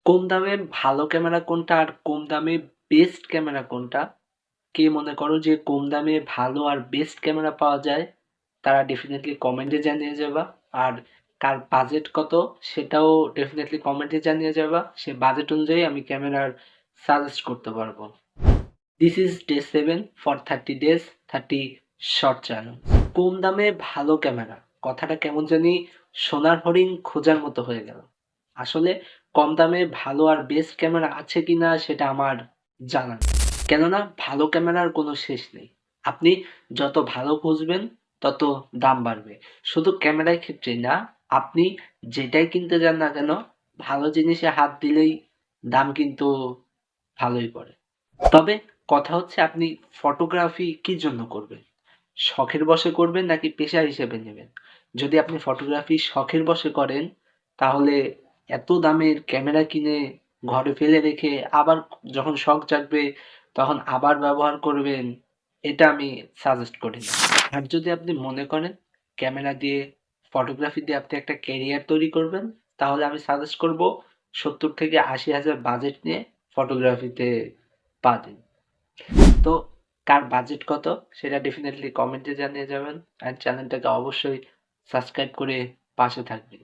কম দামে ভালো ক্যামেরা কোনটা আর কম দামে বেস্ট ক্যামেরা কোনটা? কে মনে করো যে কম দামে ভালো আর বেস্ট ক্যামেরা পাওয়া যায় তারা ডেফিনেটলি কমেন্টে জানিয়ে যাবা। আর কার বাজেট কত সেটাও ডেফিনেটলি কমেন্টে জানিয়ে যাবা। সে বাজেট অনুযায়ী আমি ক্যামেরার সাজেস্ট করতে পারবো। This is day 7 for 30 days 30 short challenge. কম দামে ভালো ক্যামেরা কথাটা কেমন জানি সোনার হরিণ খোঁজার মতো হয়ে গেল। আসলে কম দামে ভালো আর বেস্ট ক্যামেরা আছে কিনা সেটা আমার জানা নেই। কেননা ভালো ক্যামেরার কোনো শেষ নেই। আপনি যত ভালো খুঁজবেন তত দাম বাড়বে। শুধু ক্যামেরার ক্ষেত্রেই না, আপনি যেটাই কিনতে যান না কেন ভালো জিনিসে হাত দিলেই দাম কিন্তু ভালোই পড়ে। তবে কথা হচ্ছে আপনি ফটোগ্রাফি কি জন্য করবেন? শখের বশে করবেন নাকি পেশা হিসেবে নেবেন? যদি আপনি ফটোগ্রাফি শখের বশে করেন তাহলে এত দামের ক্যামেরা কিনে ঘরে ফেলে রেখে আবার যখন শখ জাগবে তখন আবার ব্যবহার করবেন, এটা আমি সাজেস্ট করি না। আর যদি আপনি মনে করেন ক্যামেরা দিয়ে ফটোগ্রাফি দিয়ে আপনি একটা ক্যারিয়ার তৈরি করবেন তাহলে আমি সাজেস্ট করব 70 থেকে 80,000 বাজেট নিয়ে ফটোগ্রাফিতে পা দিন। তো কার বাজেট কত সেটা ডেফিনেটলি কমেন্টে জানিয়ে যাবেন। আর চ্যানেলটাকে অবশ্যই সাবস্ক্রাইব করে পাশে থাকবেন।